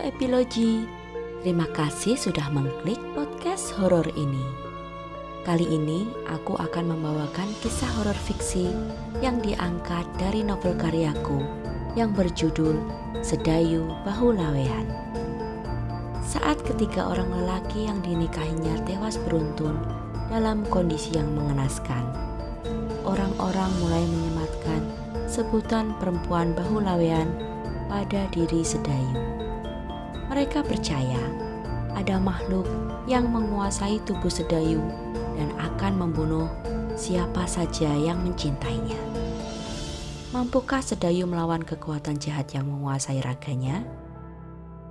Epilogi. Terima kasih sudah mengklik podcast horor ini. Kali ini aku akan membawakan kisah horor fiksi yang diangkat dari novel karyaku yang berjudul Sedayu Bahu Lawean. Saat ketiga orang lelaki yang dinikahinya tewas beruntun dalam kondisi yang mengenaskan, orang-orang mulai menyematkan sebutan perempuan bahu lawean pada diri Sedayu. Mereka percaya ada makhluk yang menguasai tubuh Sedayu dan akan membunuh siapa saja yang mencintainya. Mampukah Sedayu melawan kekuatan jahat yang menguasai raganya?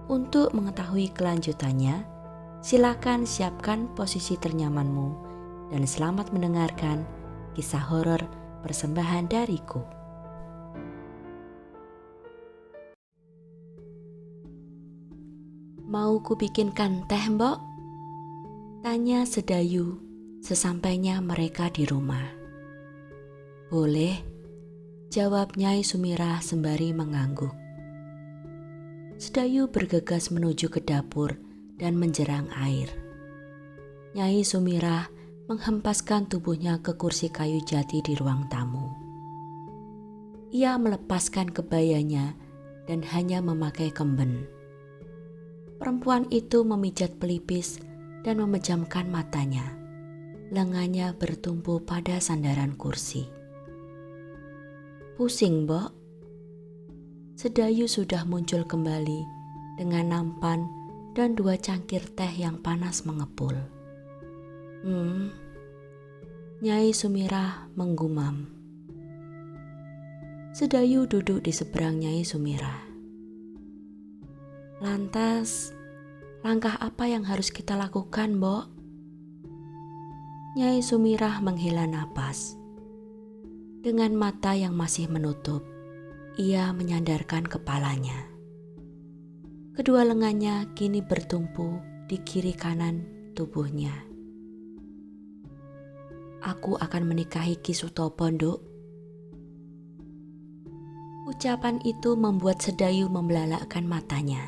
Untuk mengetahui kelanjutannya, silakan siapkan posisi ternyamanmu dan selamat mendengarkan kisah horor persembahan dariku. Mau ku bikinkan teh, Mbok? Tanya Sedayu sesampainya mereka di rumah. Boleh, jawab Nyai Sumirah sembari mengangguk. Sedayu bergegas menuju ke dapur dan menjerang air. Nyai Sumirah menghempaskan tubuhnya ke kursi kayu jati di ruang tamu. Ia melepaskan kebayanya dan hanya memakai kemben. Perempuan itu memijat pelipis dan memejamkan matanya. Lengannya bertumpu pada sandaran kursi. Pusing, Mbok? Sedayu sudah muncul kembali dengan nampan dan 2 cangkir teh yang panas mengepul. Nyai Sumirah menggumam. Sedayu duduk di seberang Nyai Sumirah. Lantas, langkah apa yang harus kita lakukan, Mbok? Nyai Sumirah menghela napas. Dengan mata yang masih menutup, ia menyandarkan kepalanya. Kedua lengannya kini bertumpu di kiri kanan tubuhnya. Aku akan menikahi Ki Sutopo, Nduk. Ucapan itu membuat Sedayu membelalakkan matanya.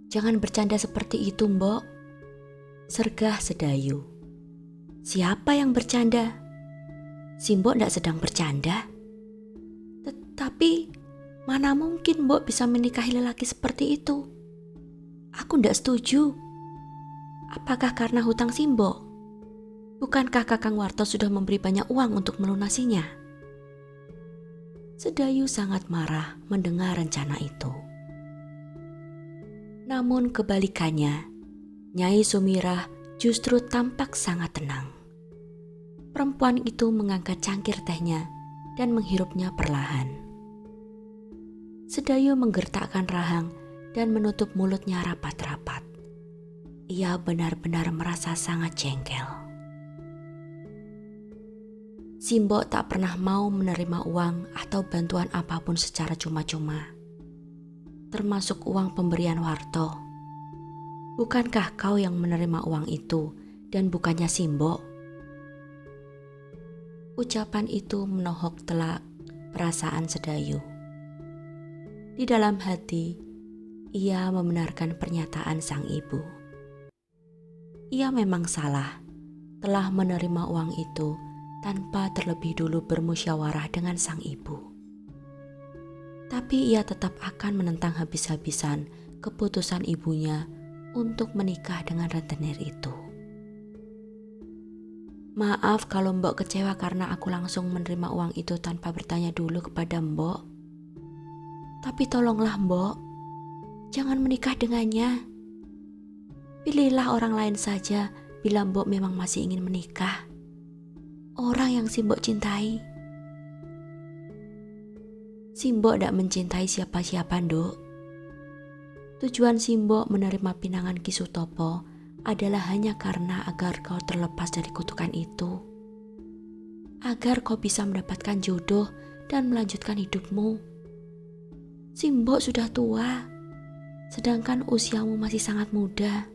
Jangan bercanda seperti itu, Mbok, sergah Sedayu. Siapa yang bercanda? Si Mbok tidak sedang bercanda. Tetapi mana mungkin Mbok bisa menikahi lelaki seperti itu? Aku tidak setuju. Apakah karena hutang si Mbok? Bukankah Kakang Warto sudah memberi banyak uang untuk melunasinya? Sedayu sangat marah mendengar rencana itu. Namun kebalikannya, Nyai Sumirah justru tampak sangat tenang. Perempuan itu mengangkat cangkir tehnya dan menghirupnya perlahan. Sedayu menggertakkan rahang dan menutup mulutnya rapat-rapat. Ia benar-benar merasa sangat jengkel. Si Mbok tak pernah mau menerima uang atau bantuan apapun secara cuma-cuma, termasuk uang pemberian Warto. Bukankah kau yang menerima uang itu dan bukannya si Mbok? Ucapan itu menohok telak perasaan Sedayu. Di dalam hati, ia membenarkan pernyataan sang ibu. Ia memang salah, telah menerima uang itu tanpa terlebih dulu bermusyawarah dengan sang ibu. Tapi ia tetap akan menentang habis-habisan keputusan ibunya untuk menikah dengan rentenir itu. Maaf kalau Mbok kecewa karena aku langsung menerima uang itu tanpa bertanya dulu kepada Mbok. Tapi tolonglah Mbok, jangan menikah dengannya. Pilihlah orang lain saja bila Mbok memang masih ingin menikah. Orang yang si Mbok cintai. Si Mbok tidak mencintai siapa-siapa, Nduk. Tujuan si Mbok menerima pinangan Ki Sutopo adalah hanya karena agar kau terlepas dari kutukan itu. Agar kau bisa mendapatkan jodoh dan melanjutkan hidupmu. Si Mbok sudah tua, sedangkan usiamu masih sangat muda.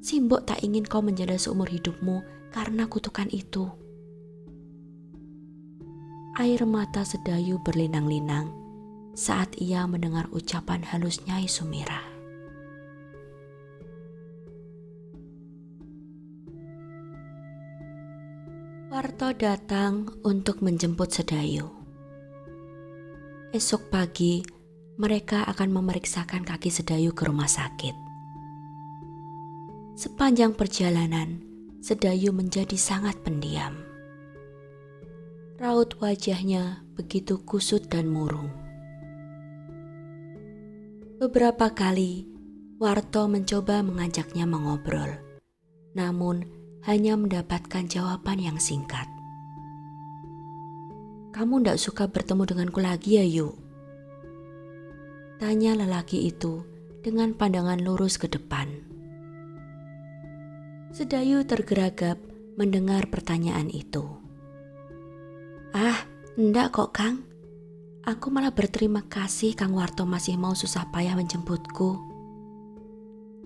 Si Mbok tak ingin kau menjanda seumur hidupmu karena kutukan itu. Air mata Sedayu berlinang-linang saat ia mendengar ucapan halus Nyai Sumirah. Warto datang untuk menjemput Sedayu. Esok pagi, mereka akan memeriksakan kaki Sedayu ke rumah sakit. Sepanjang perjalanan, Sedayu menjadi sangat pendiam. Raut wajahnya begitu kusut dan murung. Beberapa kali, Warto mencoba mengajaknya mengobrol, namun hanya mendapatkan jawaban yang singkat. "Kamu ndak suka bertemu denganku lagi ya, Yu?" tanya lelaki itu dengan pandangan lurus ke depan. Sedayu tergeragap mendengar pertanyaan itu. "Ah, ndak kok Kang. Aku malah berterima kasih Kang Warto masih mau susah payah menjemputku,"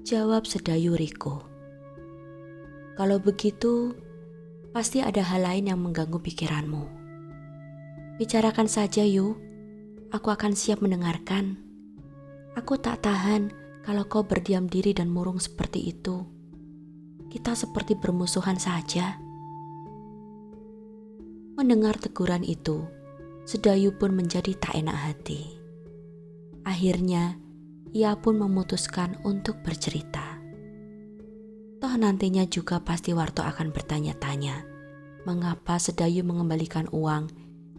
jawab Sedayu Riko. "Kalau begitu, pasti ada hal lain yang mengganggu pikiranmu. Bicarakan saja Yu, aku akan siap mendengarkan. Aku tak tahan kalau kau berdiam diri dan murung seperti itu. Kita seperti bermusuhan saja." Mendengar teguran itu, Sedayu pun menjadi tak enak hati. Akhirnya, ia pun memutuskan untuk bercerita. Toh nantinya juga pasti Warto akan bertanya-tanya mengapa Sedayu mengembalikan uang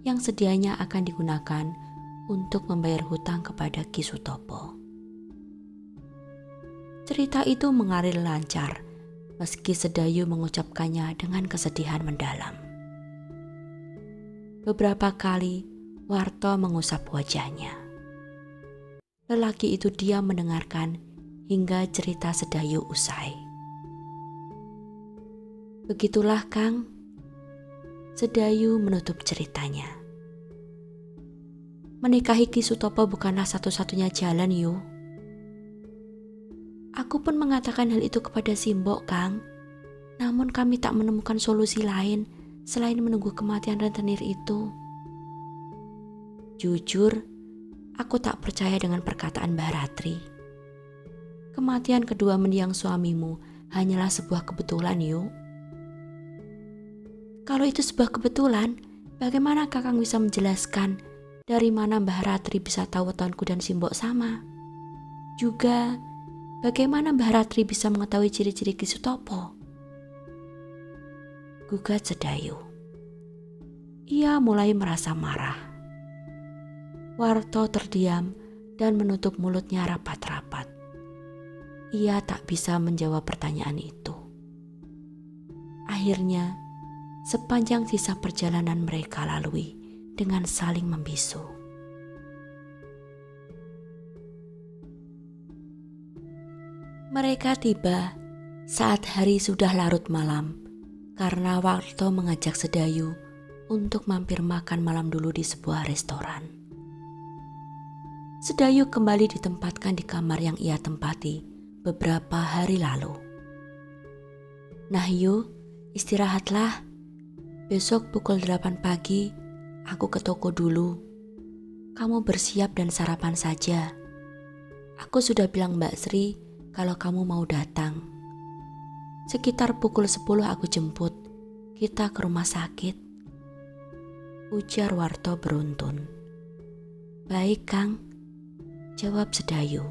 yang sedianya akan digunakan untuk membayar hutang kepada Ki Sutopo. Cerita itu mengalir lancar meski Sedayu mengucapkannya dengan kesedihan mendalam. Beberapa kali Warto mengusap wajahnya. Lelaki itu diam mendengarkan hingga cerita Sedayu usai. "Begitulah Kang," Sedayu menutup ceritanya. "Menikahi Ki Sutopo bukanlah satu-satunya jalan, Yu. Aku pun mengatakan hal itu kepada Simbok, Kang. Namun kami tak menemukan solusi lain selain menunggu kematian rentenir itu. Jujur, aku tak percaya dengan perkataan Mbah Ratri. Kematian kedua mendiang suamimu hanyalah sebuah kebetulan, Yu. Kalau itu sebuah kebetulan, bagaimana Kakang bisa menjelaskan dari mana Mbah Ratri bisa tahu wetonku dan Simbok sama? Juga, bagaimana Mbah Ratri bisa mengetahui ciri-ciri Ki Sutopo?" gugat Sedayu. Ia mulai merasa marah. Warto terdiam dan menutup mulutnya rapat-rapat. Ia tak bisa menjawab pertanyaan itu. Akhirnya, sepanjang sisa perjalanan mereka lalui dengan saling membisu. Mereka tiba saat hari sudah larut malam karena Warto mengajak Sedayu untuk mampir makan malam dulu di sebuah restoran. Sedayu kembali ditempatkan di kamar yang ia tempati beberapa hari lalu. "Nah Yu, istirahatlah. Besok pukul 8 pagi aku ke toko dulu. Kamu bersiap dan sarapan saja. Aku sudah bilang Mbak Sri kalau kamu mau datang. Sekitar pukul 10 aku jemput. Kita ke rumah sakit," ujar Warto beruntun. "Baik Kang," jawab Sedayu.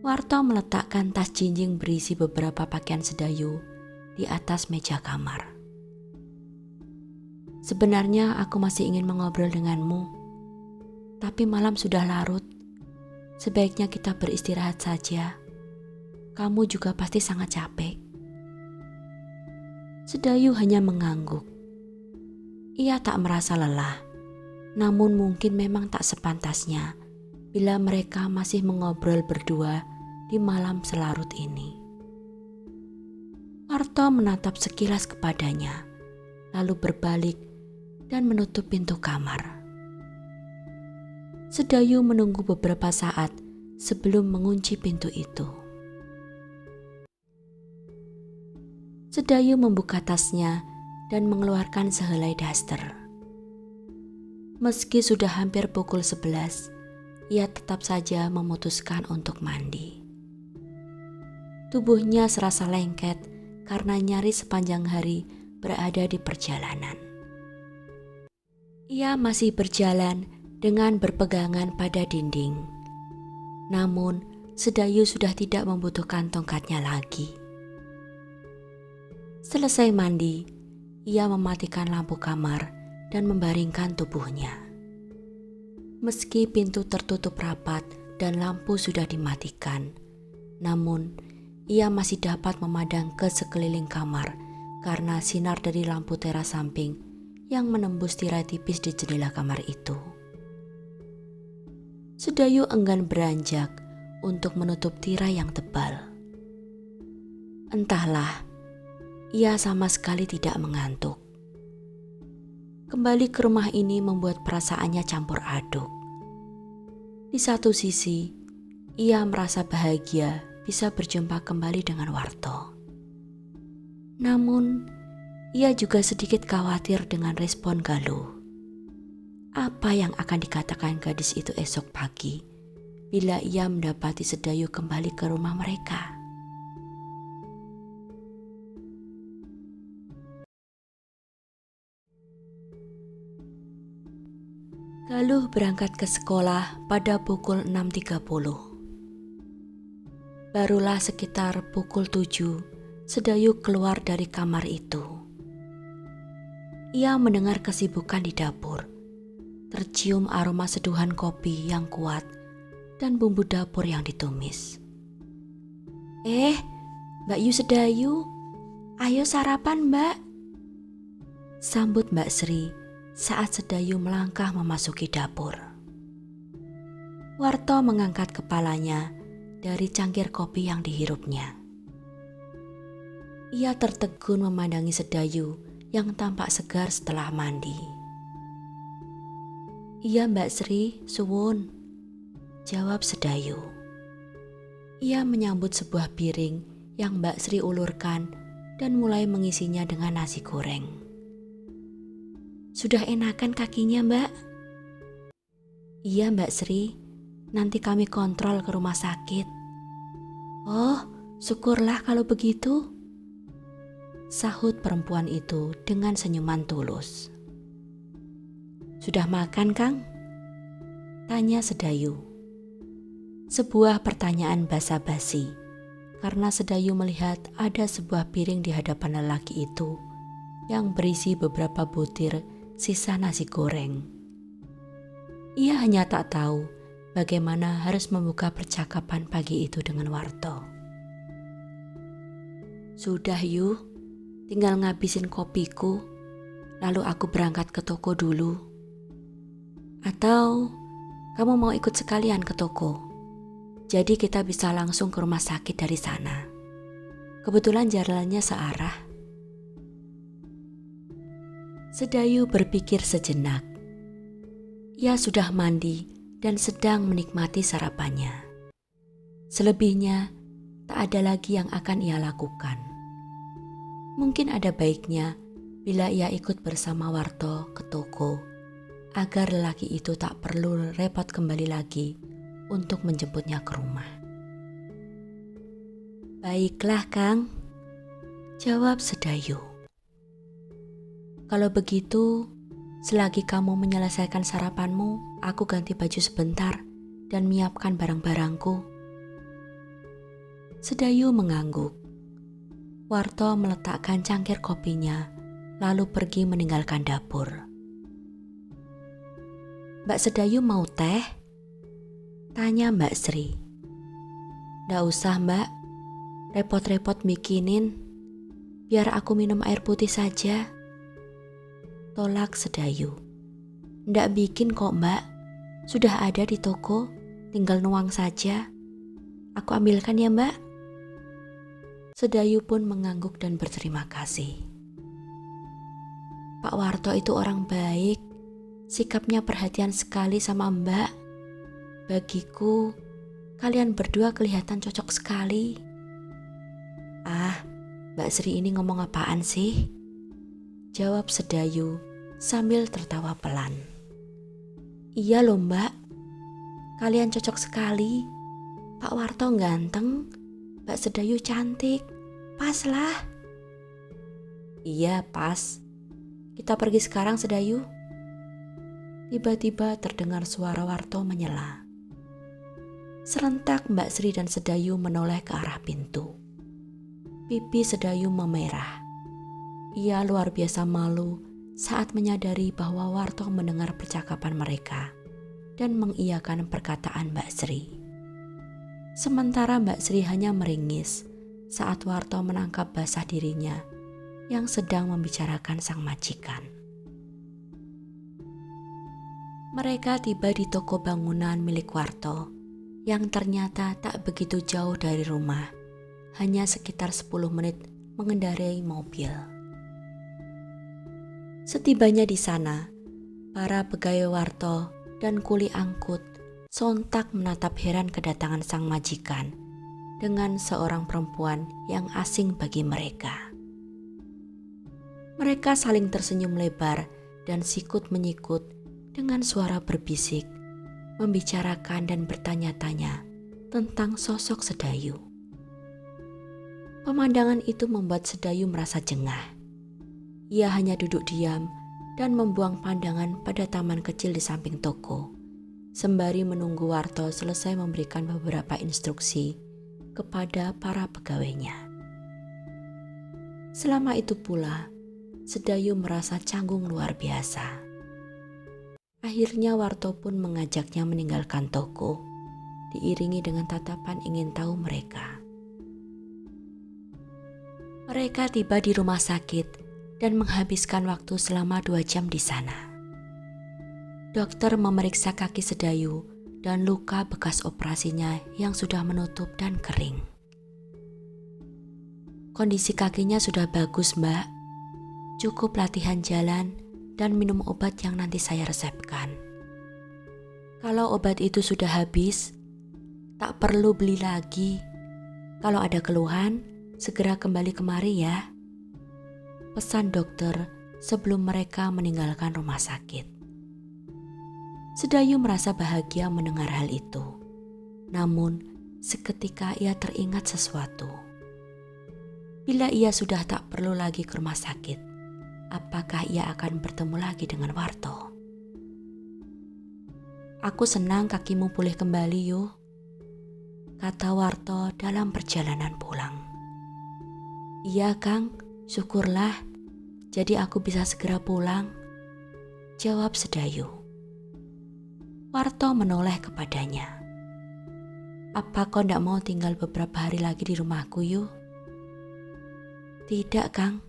Warto meletakkan tas jinjing berisi beberapa pakaian Sedayu di atas meja kamar. "Sebenarnya aku masih ingin mengobrol denganmu, tapi malam sudah larut. Sebaiknya kita beristirahat saja. Kamu juga pasti sangat capek." Sedayu hanya mengangguk. Ia tak merasa lelah, namun mungkin memang tak sepantasnya bila mereka masih mengobrol berdua di malam selarut ini. Warto menatap sekilas kepadanya, lalu berbalik dan menutup pintu kamar. Sedayu menunggu beberapa saat sebelum mengunci pintu itu. Sedayu membuka tasnya dan mengeluarkan sehelai daster. Meski sudah hampir pukul 11, ia tetap saja memutuskan untuk mandi. Tubuhnya serasa lengket karena nyari sepanjang hari berada di perjalanan. Ia masih berjalan dengan berpegangan pada dinding. Namun, Sedayu sudah tidak membutuhkan tongkatnya lagi. Selesai mandi, ia mematikan lampu kamar dan membaringkan tubuhnya. Meski pintu tertutup rapat dan lampu sudah dimatikan, namun ia masih dapat memandang ke sekeliling kamar karena sinar dari lampu teras samping yang menembus tirai tipis di jendela kamar itu. Sedayu enggan beranjak untuk menutup tirai yang tebal. Entahlah, ia sama sekali tidak mengantuk. Kembali ke rumah ini membuat perasaannya campur aduk. Di satu sisi, ia merasa bahagia bisa berjumpa kembali dengan Warto. Namun, ia juga sedikit khawatir dengan respon Galuh. Apa yang akan dikatakan gadis itu esok pagi bila ia mendapati Sedayu kembali ke rumah mereka? Galuh berangkat ke sekolah pada pukul 6.30. Barulah sekitar pukul 7, Sedayu keluar dari kamar itu. Ia mendengar kesibukan di dapur. Tercium aroma seduhan kopi yang kuat dan bumbu dapur yang ditumis. Mbak Yu Sedayu, ayo sarapan Mbak, sambut Mbak Sri saat Sedayu melangkah memasuki dapur. Warto mengangkat kepalanya dari cangkir kopi yang dihirupnya. Ia tertegun memandangi Sedayu yang tampak segar setelah mandi. Iya Mbak Sri, suwun, jawab Sedayu. Ia menyambut sebuah piring yang Mbak Sri ulurkan dan mulai mengisinya dengan nasi goreng. Sudah enakan kakinya Mbak? Iya Mbak Sri, nanti kami kontrol ke rumah sakit. Oh, syukurlah kalau begitu, sahut perempuan itu dengan senyuman tulus. Sudah makan Kang? Tanya Sedayu. Sebuah pertanyaan basa-basi karena Sedayu melihat ada sebuah piring di hadapan lelaki itu yang berisi beberapa butir sisa nasi goreng. Ia hanya tak tahu bagaimana harus membuka percakapan pagi itu dengan Warto. Sudah Yu, tinggal ngabisin kopiku, lalu aku berangkat ke toko dulu. Atau kamu mau ikut sekalian ke toko? Jadi kita bisa langsung ke rumah sakit dari sana. Kebetulan jalannya searah. Sedayu berpikir sejenak. Ia sudah mandi dan sedang menikmati sarapannya. Selebihnya, tak ada lagi yang akan ia lakukan. Mungkin ada baiknya bila ia ikut bersama Warto ke toko, agar lelaki itu tak perlu repot kembali lagi untuk menjemputnya ke rumah. Baiklah Kang, jawab Sedayu. Kalau begitu, selagi kamu menyelesaikan sarapanmu, aku ganti baju sebentar dan menyiapkan barang-barangku. Sedayu mengangguk. Warto meletakkan cangkir kopinya, lalu pergi meninggalkan dapur. Mbak Sedayu mau teh? Tanya Mbak Sri. Nggak usah Mbak, repot-repot bikinin, biar aku minum air putih saja, tolak Sedayu. Nggak bikin kok Mbak, sudah ada di toko, tinggal nuang saja. Aku ambilkan ya Mbak. Sedayu pun mengangguk dan berterima kasih. Pak Warto itu orang baik, sikapnya perhatian sekali sama Mbak. Bagiku, kalian berdua kelihatan cocok sekali. Ah, Mbak Sri ini ngomong apaan sih? Jawab Sedayu sambil tertawa pelan. Iya loh Mbak, kalian cocok sekali. Pak Warto ganteng, Mbak Sedayu cantik, pas lah. Iya pas, kita pergi sekarang Sedayu. Tiba-tiba terdengar suara Warto menyela. Serentak Mbak Sri dan Sedayu menoleh ke arah pintu. Pipi Sedayu memerah. Ia luar biasa malu saat menyadari bahwa Warto mendengar percakapan mereka dan mengiyakan perkataan Mbak Sri. Sementara Mbak Sri hanya meringis saat Warto menangkap basah dirinya yang sedang membicarakan sang majikan. Mereka tiba di toko bangunan milik Warto yang ternyata tak begitu jauh dari rumah, hanya sekitar 10 menit mengendarai mobil. Setibanya di sana, para pegawai Warto dan kuli angkut sontak menatap heran kedatangan sang majikan dengan seorang perempuan yang asing bagi mereka. Mereka saling tersenyum lebar dan sikut-menyikut dengan suara berbisik, membicarakan dan bertanya-tanya tentang sosok Sedayu. Pemandangan itu membuat Sedayu merasa jengah. Ia hanya duduk diam dan membuang pandangan pada taman kecil di samping toko, sembari menunggu Warto selesai memberikan beberapa instruksi kepada para pegawainya. Selama itu pula, Sedayu merasa canggung luar biasa. Akhirnya Warto pun mengajaknya meninggalkan toko, diiringi dengan tatapan ingin tahu mereka. Mereka tiba di rumah sakit dan menghabiskan waktu selama 2 jam di sana. Dokter memeriksa kaki Sedayu dan luka bekas operasinya yang sudah menutup dan kering. Kondisi kakinya sudah bagus, Mbak. Cukup latihan jalan dan minum obat yang nanti saya resepkan. Kalau obat itu sudah habis, tak perlu beli lagi. Kalau ada keluhan, segera kembali kemari ya. Pesan dokter sebelum mereka meninggalkan rumah sakit. Sedayu merasa bahagia mendengar hal itu. Namun, seketika ia teringat sesuatu. Bila ia sudah tak perlu lagi ke rumah sakit, apakah ia akan bertemu lagi dengan Warto? Aku senang kakimu pulih kembali, Yu, kata Warto dalam perjalanan pulang. Iya, Kang, syukurlah. Jadi aku bisa segera pulang, jawab Sedayu. Warto menoleh kepadanya. Apa kau tidak mau tinggal beberapa hari lagi di rumahku, Yu? Tidak, Kang.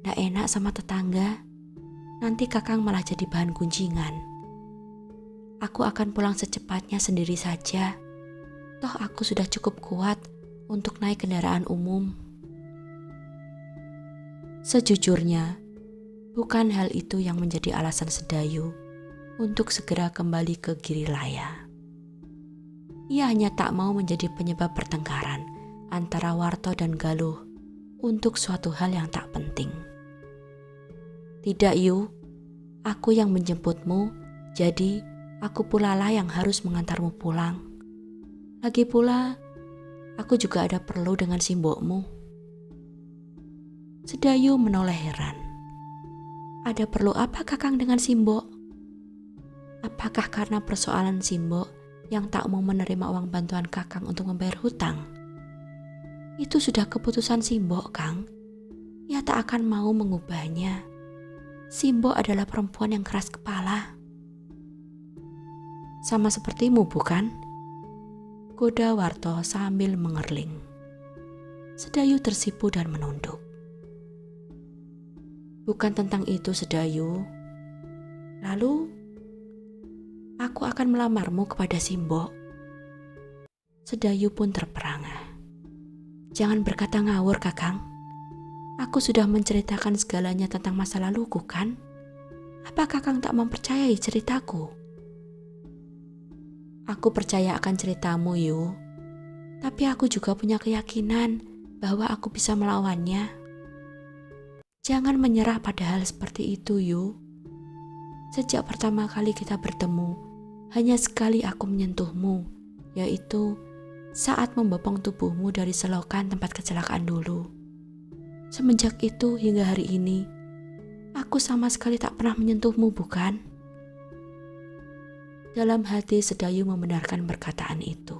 Nggak enak sama tetangga, nanti Kakang malah jadi bahan gunjingan. Aku akan pulang secepatnya sendiri saja. Toh aku sudah cukup kuat untuk naik kendaraan umum. Sejujurnya, bukan hal itu yang menjadi alasan Sedayu untuk segera kembali ke Girilaya. Ia hanya tak mau menjadi penyebab pertengkaran antara Warto dan Galuh untuk suatu hal yang tak penting. Tidak, Yu, aku yang menjemputmu, jadi aku pula lah yang harus mengantarmu pulang. Lagi pula, aku juga ada perlu dengan simbokmu. Sedayu menoleh heran. Ada perlu apa Kakang dengan simbok? Apakah karena persoalan simbok yang tak mau menerima uang bantuan Kakang untuk membayar hutang? Itu sudah keputusan simbok, Kang. Ia tak akan mau mengubahnya. Simbok adalah perempuan yang keras kepala. Sama sepertimu, bukan? Goda Warto sambil mengerling. Sedayu tersipu dan menunduk. Bukan tentang itu, Sedayu. Lalu, aku akan melamarmu kepada simbok. Sedayu pun terperangah. Jangan berkata ngawur, Kakang. Aku sudah menceritakan segalanya tentang masa laluku, kan? Apa Kakang tak mempercayai ceritaku? Aku percaya akan ceritamu, Yu. Tapi aku juga punya keyakinan bahwa aku bisa melawannya. Jangan menyerah pada hal seperti itu, Yu. Sejak pertama kali kita bertemu, Hanya sekali aku menyentuhmu, yaitu saat membopong tubuhmu dari selokan tempat kecelakaan dulu. Semenjak itu hingga hari ini, aku sama sekali tak pernah menyentuhmu, bukan? Dalam hati Sedayu membenarkan perkataan itu.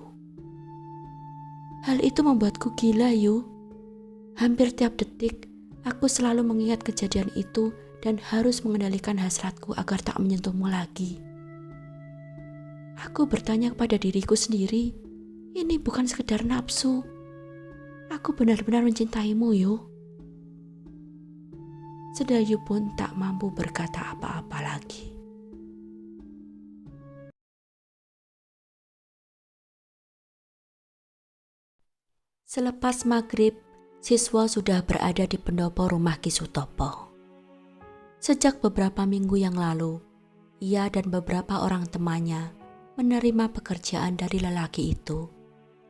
Hal itu membuatku gila, Yu. Hampir tiap detik, aku selalu mengingat kejadian itu dan harus mengendalikan hasratku agar tak menyentuhmu lagi. Aku bertanya kepada diriku sendiri, ini bukan sekedar nafsu. Aku benar-benar mencintaimu, Yu. Sedayu pun tak mampu berkata apa-apa lagi. Selepas maghrib, siswa sudah berada di pendopo rumah Ki Sutopo. Sejak beberapa minggu yang lalu, ia dan beberapa orang temannya menerima pekerjaan dari lelaki itu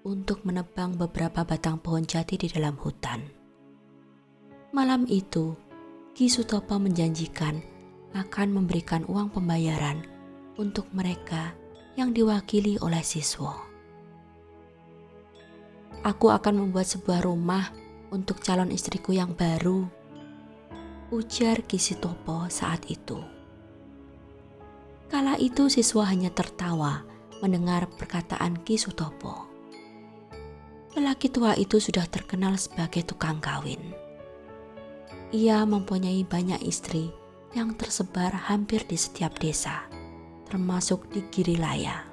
untuk menebang beberapa batang pohon jati di dalam hutan. Malam itu, Ki Sutopo menjanjikan akan memberikan uang pembayaran untuk mereka yang diwakili oleh siswa. Aku akan membuat sebuah rumah untuk calon istriku yang baru, ujar Ki Sutopo saat itu. Kala itu siswa hanya tertawa mendengar perkataan Ki Sutopo. Lelaki tua itu sudah terkenal sebagai tukang kawin. Ia mempunyai banyak istri yang tersebar hampir di setiap desa, termasuk di Girilaya.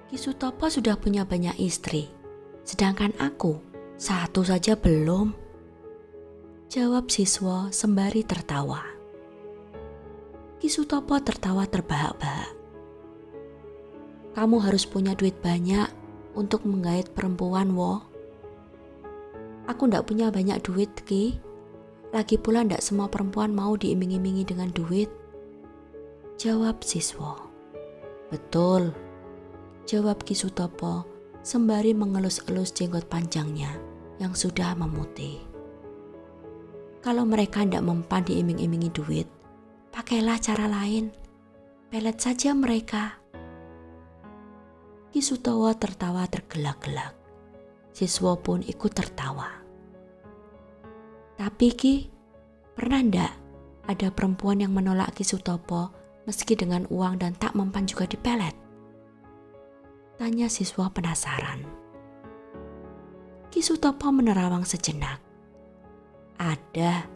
Ki Sutopo sudah punya banyak istri, sedangkan aku satu saja belum. Jawab siswa sembari tertawa. Ki Sutopo tertawa terbahak-bahak. Kamu harus punya duit banyak untuk menggait perempuan, wo. Aku ndak punya banyak duit, Ki. Lagi pula ndak semua perempuan mau diiming-imingi dengan duit. Jawab siswa. Betul, jawab Ki Sutopo sembari mengelus-elus jenggot panjangnya yang sudah memutih. Kalau mereka ndak mempan diiming-imingi duit, pakailah cara lain. Pelet saja mereka. Ki Sutopo tertawa tergelak-gelak. Siswa pun ikut tertawa. Tapi Ki, pernah ndak ada perempuan yang menolak Ki Sutopo meski dengan uang dan tak mempan juga dipelet? Tanya siswa penasaran. Ki Sutopo menerawang sejenak. Ada.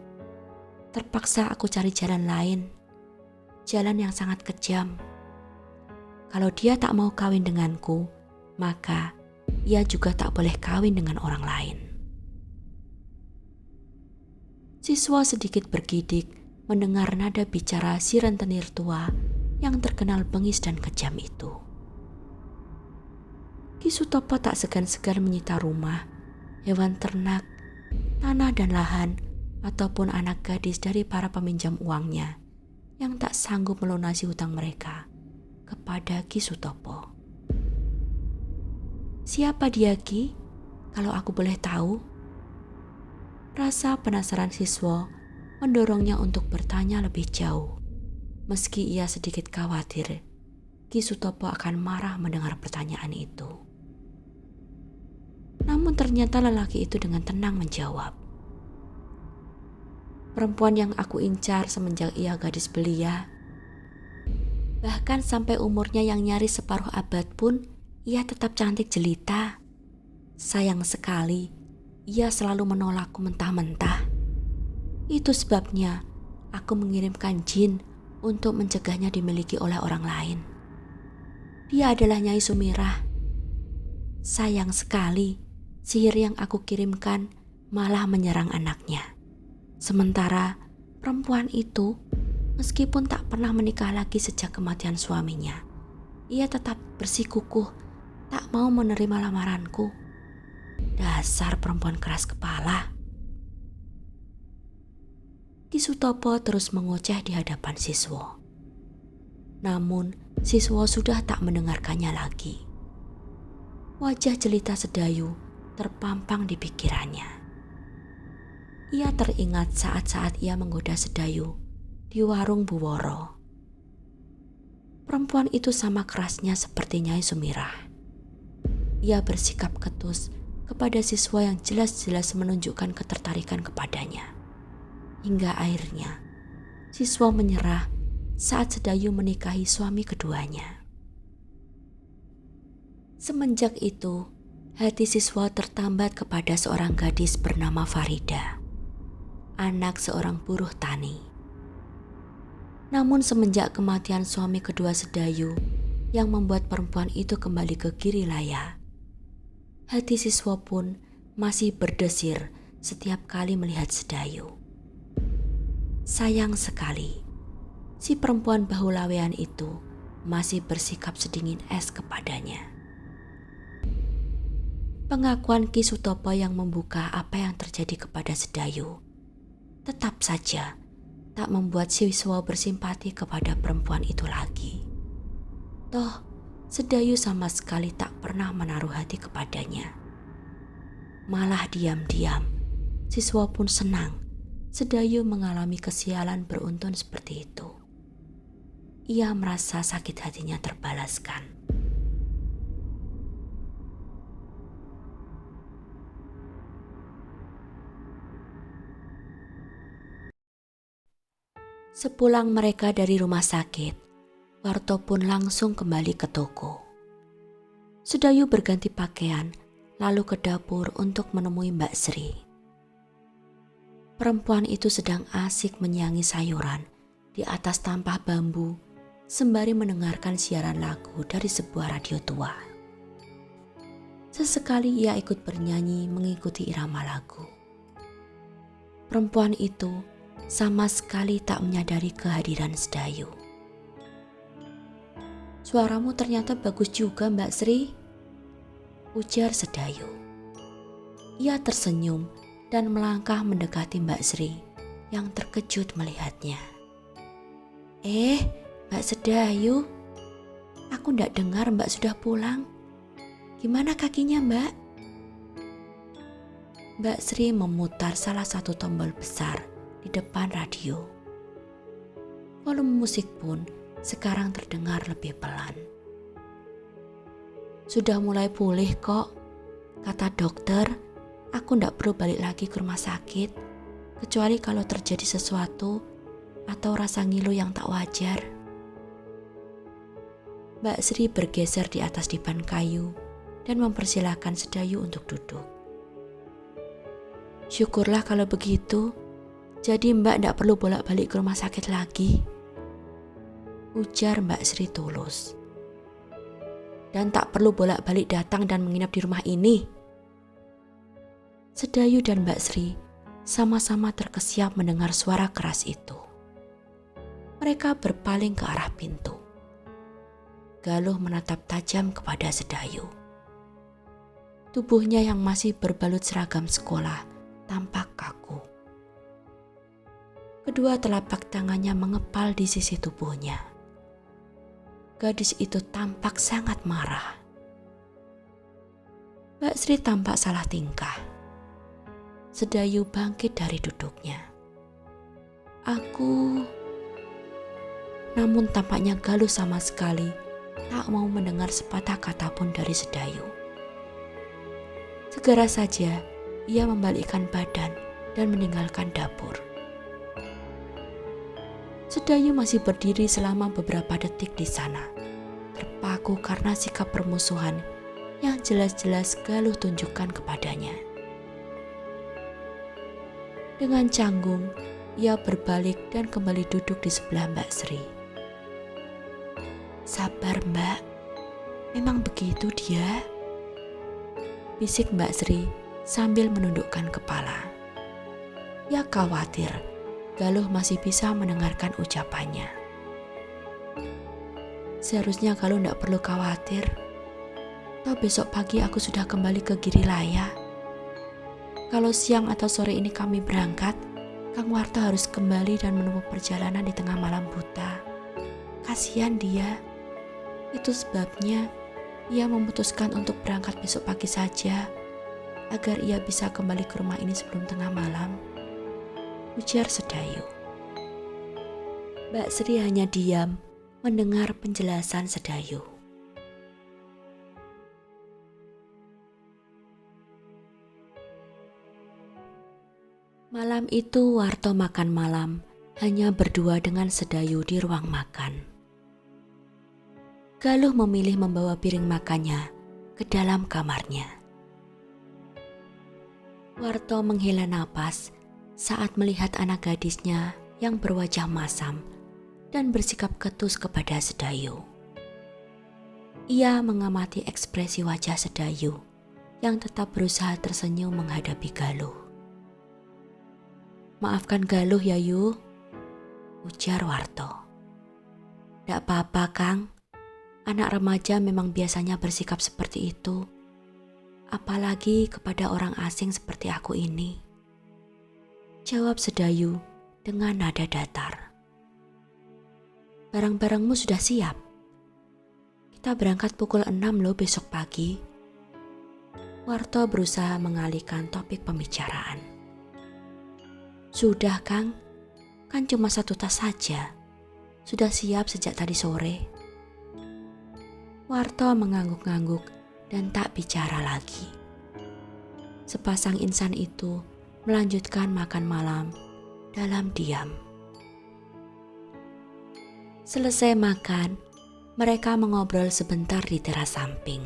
Terpaksa aku cari jalan lain. Jalan yang sangat kejam. Kalau dia tak mau kawin denganku, maka ia juga tak boleh kawin dengan orang lain. Siswa sedikit bergidik mendengar nada bicara si rentenir tua yang terkenal bengis dan kejam itu. Ki Sutopo tak segan-segan menyita rumah, hewan ternak, tanah dan lahan, ataupun anak gadis dari para peminjam uangnya yang tak sanggup melunasi hutang mereka kepada Ki Sutopo. Siapa dia, Ki? Kalau aku boleh tahu? Rasa penasaran siswa mendorongnya untuk bertanya lebih jauh. Meski ia sedikit khawatir, Ki Sutopo akan marah mendengar pertanyaan itu. Namun ternyata lelaki itu dengan tenang menjawab. Perempuan yang aku incar semenjak ia gadis belia. Bahkan sampai umurnya yang nyaris separuh abad pun, ia tetap cantik jelita. Sayang sekali, ia selalu menolakku mentah-mentah. Itu sebabnya aku mengirimkan jin untuk mencegahnya dimiliki oleh orang lain. Dia adalah Nyai Sumirah. Sayang sekali, sihir yang aku kirimkan malah menyerang anaknya. Sementara perempuan itu, meskipun tak pernah menikah lagi sejak kematian suaminya, ia tetap bersikukuh tak mau menerima lamaranku. Dasar perempuan keras kepala. Ki Sutopo terus mengoceh di hadapan siswa. Namun siswa sudah tak mendengarkannya lagi. Wajah jelita Sedayu terpampang di pikirannya. Ia teringat saat-saat ia menggoda Sedayu di warung Bu Woro. Perempuan itu sama kerasnya seperti Nyai Sumirah. Ia bersikap ketus kepada siswa yang jelas-jelas menunjukkan ketertarikan kepadanya. Hingga akhirnya siswa menyerah saat Sedayu menikahi suami keduanya. Semenjak itu, hati siswa tertambat kepada seorang gadis bernama Farida, anak seorang buruh tani. Namun semenjak kematian suami kedua Sedayu yang membuat perempuan itu kembali ke Girilaya, hati siswa pun masih berdesir setiap kali melihat Sedayu. Sayang sekali, si perempuan bahulawean itu masih bersikap sedingin es kepadanya. Pengakuan Ki Sutopo yang membuka apa yang terjadi kepada Sedayu tetap saja tak membuat siswa bersimpati kepada perempuan itu lagi. Toh, Sedayu sama sekali tak pernah menaruh hati kepadanya. Malah diam-diam, siswa pun senang Sedayu mengalami kesialan beruntun seperti itu. Ia merasa sakit hatinya terbalaskan. Sepulang mereka dari rumah sakit, Warto pun langsung kembali ke toko. Sedayu berganti pakaian, lalu ke dapur untuk menemui Mbak Sri. Perempuan itu sedang asik menyiangi sayuran di atas tampah bambu sembari mendengarkan siaran lagu dari sebuah radio tua. Sesekali ia ikut bernyanyi mengikuti irama lagu. Perempuan itu sama sekali tak menyadari kehadiran Sedayu. "Suaramu ternyata bagus juga, Mbak Sri," ujar Sedayu. Ia tersenyum dan melangkah mendekati Mbak Sri yang terkejut melihatnya. Mbak Sedayu, aku ndak dengar Mbak sudah pulang. Gimana kakinya, Mbak?" Mbak Sri memutar salah satu tombol besar di depan radio. Volume musik pun sekarang terdengar lebih pelan. "Sudah mulai pulih kok. Kata dokter, aku ndak perlu balik lagi ke rumah sakit, kecuali kalau terjadi sesuatu atau rasa ngilu yang tak wajar." Mbak Sri bergeser di atas dipan kayu dan mempersilahkan Sedayu untuk duduk. "Syukurlah kalau begitu, jadi Mbak ndak perlu bolak-balik ke rumah sakit lagi," ujar Mbak Sri tulus. "Dan tak perlu bolak-balik datang dan menginap di rumah ini." Sedayu dan Mbak Sri sama-sama terkesiap mendengar suara keras itu. Mereka berpaling ke arah pintu. Galuh menatap tajam kepada Sedayu. Tubuhnya yang masih berbalut seragam sekolah tampak kaku. Kedua telapak tangannya mengepal di sisi tubuhnya. Gadis itu tampak sangat marah. Mbak Sri tampak salah tingkah. Sedayu bangkit dari duduknya. Namun tampaknya Galuh sama sekali tak mau mendengar sepatah kata pun dari Sedayu. Segera saja ia membalikkan badan dan meninggalkan dapur. Sedayu masih berdiri selama beberapa detik di sana, terpaku karena sikap permusuhan yang jelas-jelas Galuh tunjukkan kepadanya. Dengan canggung, ia berbalik dan kembali duduk di sebelah Mbak Sri. "Sabar, Mbak, memang begitu dia," bisik Mbak Sri sambil menundukkan kepala. Ia khawatir Galuh masih bisa mendengarkan ucapannya. "Seharusnya Galuh tidak perlu khawatir. Toh besok pagi aku sudah kembali ke Girilaya. Kalau siang atau sore ini kami berangkat, Kang Warto harus kembali dan menempuh perjalanan di tengah malam buta. Kasihan dia. Itu sebabnya ia memutuskan untuk berangkat besok pagi saja, agar ia bisa kembali ke rumah ini sebelum tengah malam," ujar Sedayu. Mbak Sri hanya diam mendengar penjelasan Sedayu. Malam itu Warto makan malam hanya berdua dengan Sedayu di ruang makan. Galuh memilih membawa piring makannya ke dalam kamarnya. Warto menghela napas saat melihat anak gadisnya yang berwajah masam dan bersikap ketus kepada Sedayu. Ia mengamati ekspresi wajah Sedayu yang tetap berusaha tersenyum menghadapi Galuh. "Maafkan Galuh ya Yu," ujar Warto. "Dak apa-apa Kang, anak remaja memang biasanya bersikap seperti itu. Apalagi kepada orang asing seperti aku ini," jawab Sedayu dengan nada datar. "Barang-barangmu sudah siap? Kita berangkat pukul 6 loh besok pagi." Warto berusaha mengalihkan topik pembicaraan. "Sudah Kang, kan cuma 1 tas saja. Sudah siap sejak tadi sore." Warto mengangguk-angguk dan tak bicara lagi. Sepasang insan itu melanjutkan makan malam dalam diam. Selesai makan, mereka mengobrol sebentar di teras samping.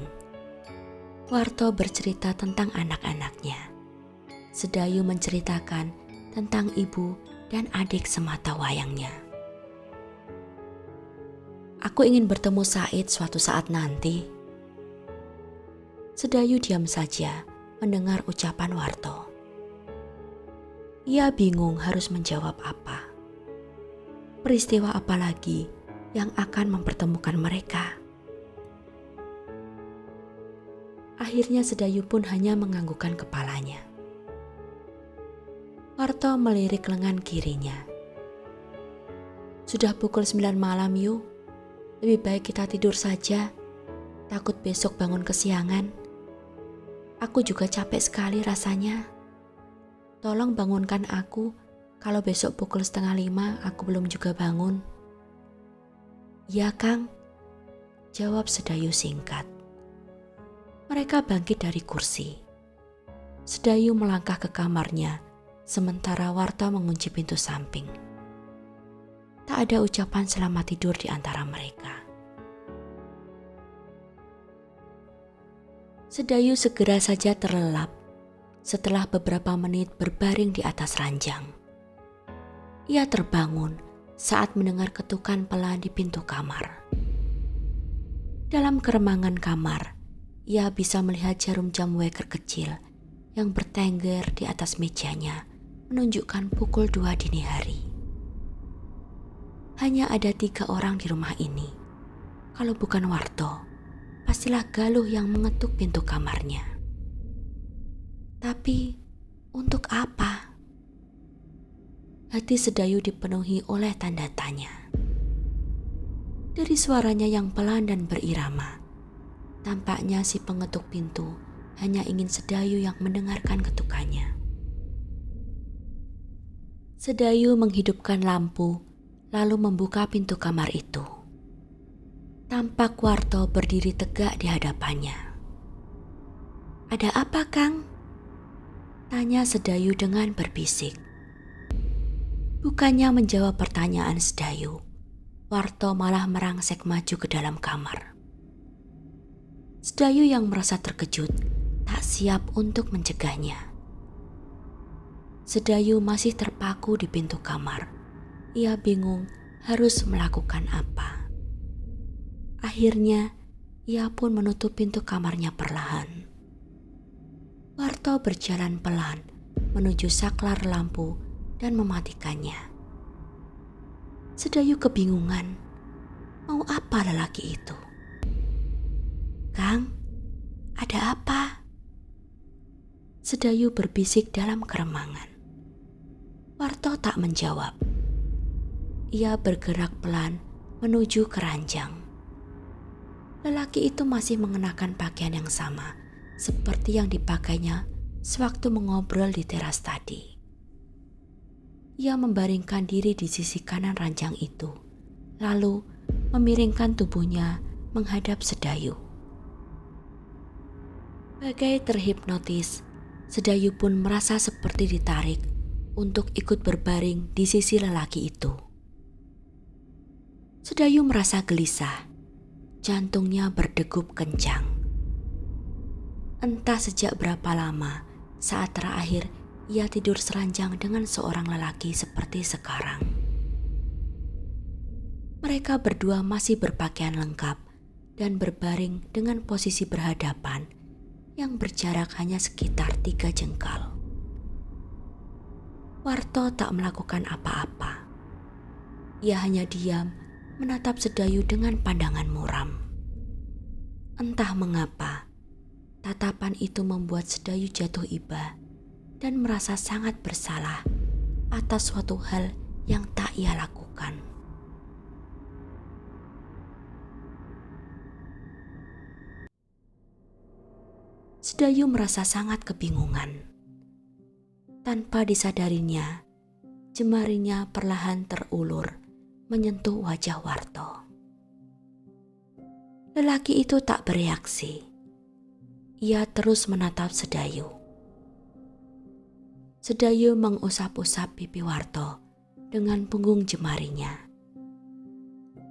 Warto bercerita tentang anak-anaknya. Sedayu menceritakan tentang ibu dan adik semata wayangnya. "Aku ingin bertemu Said suatu saat nanti." Sedayu diam saja mendengar ucapan Warto. Ia bingung harus menjawab apa. Peristiwa apa lagi yang akan mempertemukan mereka? Akhirnya Sedayu pun hanya menganggukkan kepalanya. Warto melirik lengan kirinya. "Sudah pukul 9 malam Yu. Lebih baik kita tidur saja. Takut besok bangun kesiangan. Aku juga capek sekali rasanya. Tolong bangunkan aku kalau besok pukul 4:30 aku belum juga bangun." "Ya Kang," jawab Sedayu singkat. Mereka bangkit dari kursi. Sedayu melangkah ke kamarnya, sementara Warto mengunci pintu samping. Tak ada ucapan selamat tidur di antara mereka. Sedayu segera saja terlelap setelah beberapa menit berbaring di atas ranjang. Ia terbangun saat mendengar ketukan pelan di pintu kamar. Dalam keremangan kamar, ia bisa melihat jarum jam weker kecil yang bertengger di atas mejanya menunjukkan pukul 2 dini hari. Hanya ada 3 orang di rumah ini. Kalau bukan Warto, pastilah Galuh yang mengetuk pintu kamarnya. Tapi untuk apa? Hati Sedayu dipenuhi oleh tanda tanya. Dari suaranya yang pelan dan berirama, tampaknya si pengetuk pintu hanya ingin Sedayu yang mendengarkan ketukannya. Sedayu menghidupkan lampu, lalu membuka pintu kamar itu. Tampak Warto berdiri tegak di hadapannya. "Ada apa, Kang?" tanya Sedayu dengan berbisik. Bukannya menjawab pertanyaan Sedayu, Warto malah merangsek maju ke dalam kamar. Sedayu yang merasa terkejut tak siap untuk mencegahnya. Sedayu masih terpaku di pintu kamar. Ia bingung harus melakukan apa. Akhirnya, ia pun menutup pintu kamarnya perlahan. Warto berjalan pelan menuju saklar lampu dan mematikannya. Sedayu kebingungan, mau apa lelaki itu? "Kang, ada apa?" Sedayu berbisik dalam keremangan. Warto tak menjawab. Ia bergerak pelan menuju ke ranjang. Lelaki itu masih mengenakan pakaian yang sama seperti yang dipakainya sewaktu mengobrol di teras tadi. Ia membaringkan diri di sisi kanan ranjang itu, lalu memiringkan tubuhnya menghadap Sedayu. Bagai terhipnotis, Sedayu pun merasa seperti ditarik untuk ikut berbaring di sisi lelaki itu. Sedayu merasa gelisah, jantungnya berdegup kencang. Entah sejak berapa lama saat terakhir ia tidur seranjang dengan seorang lelaki seperti sekarang. Mereka berdua masih berpakaian lengkap dan berbaring dengan posisi berhadapan yang berjarak hanya sekitar 3 jengkal. Warto tak melakukan apa-apa. Ia hanya diam menatap Sedayu dengan pandangan muram. Entah mengapa, tatapan itu membuat Sedayu jatuh iba dan merasa sangat bersalah atas suatu hal yang tak ia lakukan. Sedayu merasa sangat kebingungan. Tanpa disadarinya, jemarinya perlahan terulur menyentuh wajah Warto. Lelaki itu tak bereaksi. Ia terus menatap Sedayu. Sedayu mengusap-usap pipi Warto dengan punggung jemarinya.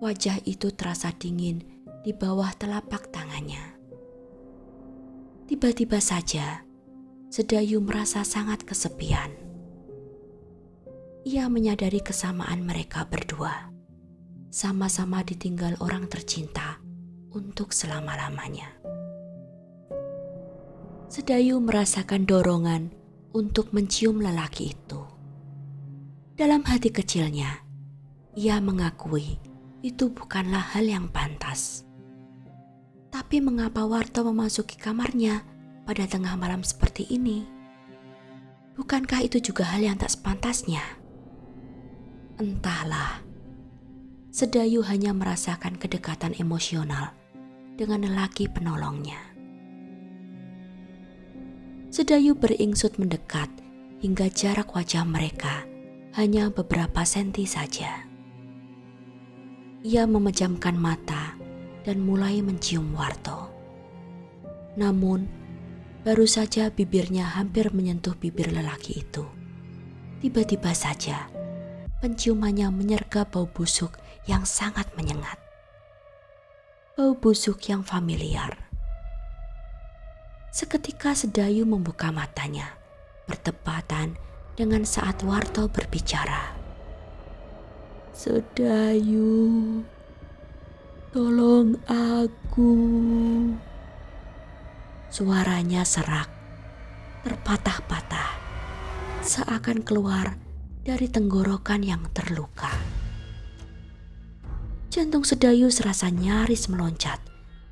Wajah itu terasa dingin di bawah telapak tangannya. Tiba-tiba saja, Sedayu merasa sangat kesepian. Ia menyadari kesamaan mereka berdua, sama-sama ditinggal orang tercinta untuk selama-lamanya. Sedayu merasakan dorongan untuk mencium lelaki itu. Dalam hati kecilnya, ia mengakui itu bukanlah hal yang pantas. Tapi mengapa Warto memasuki kamarnya pada tengah malam seperti ini? Bukankah itu juga hal yang tak sepantasnya? Entahlah. Sedayu hanya merasakan kedekatan emosional dengan lelaki penolongnya. Sedayu beringsut mendekat hingga jarak wajah mereka hanya beberapa senti saja. Ia memejamkan mata dan mulai mencium Warto. Namun, baru saja bibirnya hampir menyentuh bibir lelaki itu. Tiba-tiba saja, penciumannya menyergap bau busuk yang sangat menyengat. Bau busuk yang familiar. Seketika Sedayu membuka matanya, bertepatan dengan saat Warto berbicara. "Sedayu, tolong aku." Suaranya serak, terpatah-patah, seakan keluar dari tenggorokan yang terluka. Jantung Sedayu serasa nyaris meloncat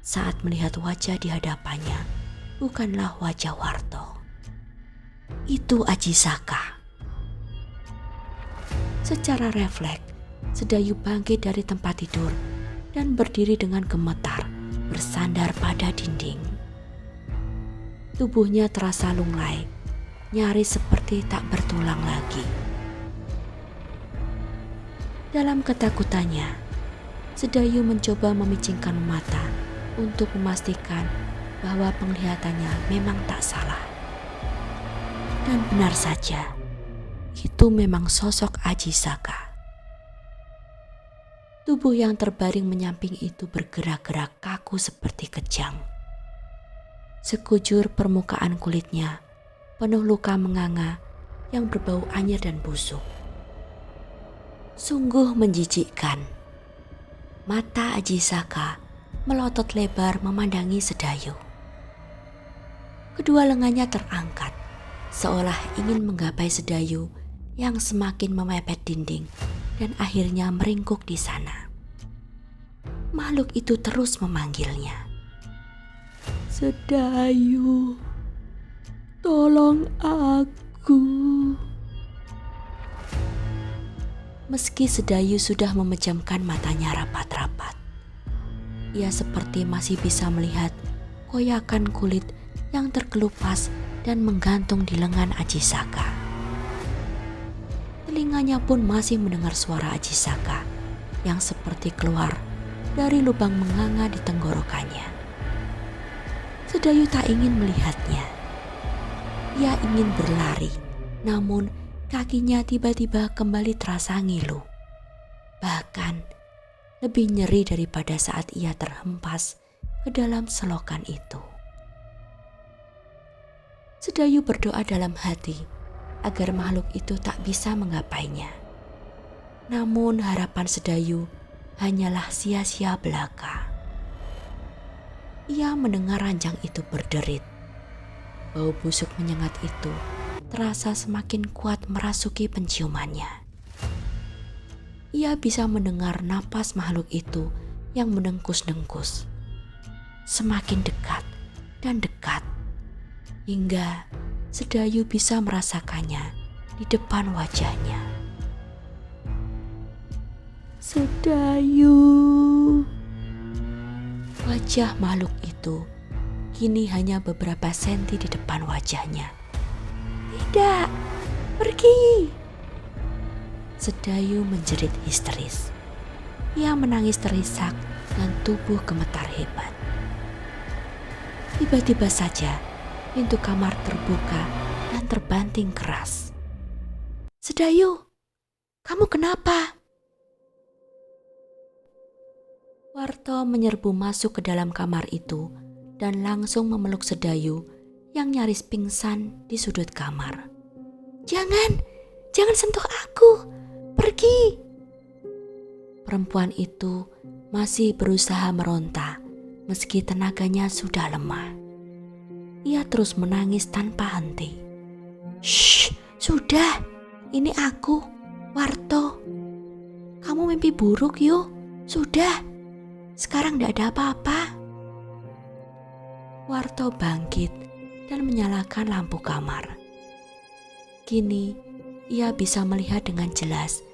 saat melihat wajah di hadapannya bukanlah wajah Warto. Itu Ajisaka. Secara refleks, Sedayu bangkit dari tempat tidur dan berdiri dengan gemetar bersandar pada dinding. Tubuhnya terasa lunglai, nyaris seperti tak bertulang lagi. Dalam ketakutannya, Sedayu mencoba memicingkan mata untuk memastikan bahwa penglihatannya memang tak salah. Dan benar saja, itu memang sosok Ajisaka. Tubuh yang terbaring menyamping itu bergerak-gerak kaku seperti kejang. Sekujur permukaan kulitnya penuh luka menganga yang berbau anyir dan busuk. Sungguh menjijikkan. Mata Ajisaka melotot lebar memandangi Sedayu. Kedua lengannya terangkat, seolah ingin menggapai Sedayu yang semakin memepet dinding dan akhirnya meringkuk di sana. Makhluk itu terus memanggilnya. "Sedayu, tolong aku." Meski Sedayu sudah memejamkan matanya rapat-rapat, ia seperti masih bisa melihat koyakan kulit yang terkelupas dan menggantung di lengan Ajisaka. Telinganya pun masih mendengar suara Ajisaka yang seperti keluar dari lubang menganga di tenggorokannya. Sedayu tak ingin melihatnya. Ia ingin berlari, namun kakinya tiba-tiba kembali terasa ngilu. Bahkan lebih nyeri daripada saat ia terhempas ke dalam selokan itu. Sedayu berdoa dalam hati agar makhluk itu tak bisa menggapainya. Namun harapan Sedayu hanyalah sia-sia belaka. Ia mendengar ranjang itu berderit. Bau busuk menyengat itu terasa semakin kuat merasuki penciumannya. Ia bisa mendengar napas makhluk itu yang mendengkus-dengkus. Semakin dekat dan dekat, hingga Sedayu bisa merasakannya di depan wajahnya. Sedayu. Wajah makhluk itu kini hanya beberapa senti di depan wajahnya. Tidak, pergi. Sedayu menjerit histeris. Ia menangis terisak dan tubuh gemetar hebat. Tiba-tiba saja pintu kamar terbuka dan terbanting keras. Sedayu, kamu kenapa? Warto menyerbu masuk ke dalam kamar itu dan langsung memeluk Sedayu yang nyaris pingsan di sudut kamar. Jangan sentuh aku, pergi. Perempuan itu masih berusaha meronta meski tenaganya sudah lemah. Ia terus menangis tanpa henti. Shh, sudah, ini aku, Warto. Kamu mimpi buruk yuk, sudah. Sekarang tidak ada apa-apa. Warto bangkit dan menyalakan lampu kamar. Kini ia bisa melihat dengan jelas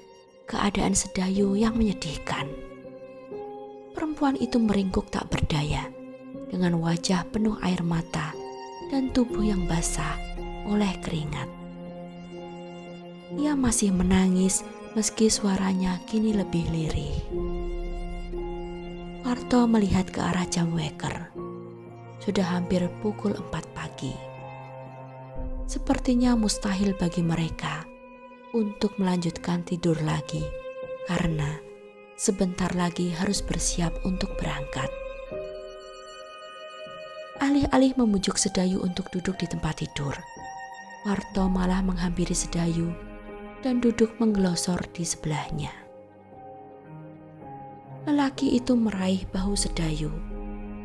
keadaan Sedayu yang menyedihkan. Perempuan itu meringkuk tak berdaya dengan wajah penuh air mata dan tubuh yang basah oleh keringat. Ia masih menangis meski suaranya kini lebih lirih. Warto melihat ke arah jam weker. Sudah hampir pukul 4 pagi. Sepertinya mustahil bagi mereka untuk melanjutkan tidur lagi karena sebentar lagi harus bersiap untuk berangkat. Alih-alih memujuk Sedayu untuk duduk di tempat tidur, Warto malah menghampiri Sedayu dan duduk menggelosor di sebelahnya. Lelaki itu meraih bahu Sedayu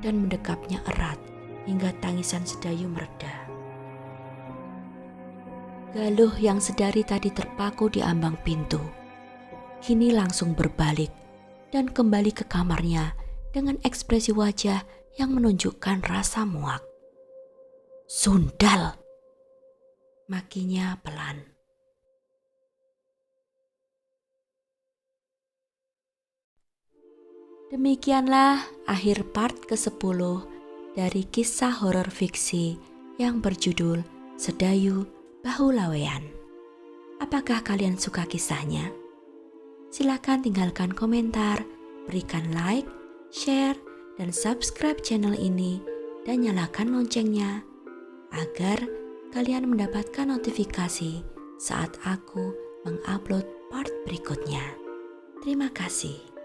dan mendekapnya erat hingga tangisan Sedayu mereda. Galuh yang sedari tadi terpaku di ambang pintu, kini langsung berbalik dan kembali ke kamarnya dengan ekspresi wajah yang menunjukkan rasa muak. Sundal, makinya pelan. Demikianlah akhir part ke-10 dari kisah horor fiksi yang berjudul Sedayu Bahu Lawean. Apakah kalian suka kisahnya? Silakan tinggalkan komentar, berikan like, share, dan subscribe channel ini dan nyalakan loncengnya agar kalian mendapatkan notifikasi saat aku mengupload part berikutnya. Terima kasih.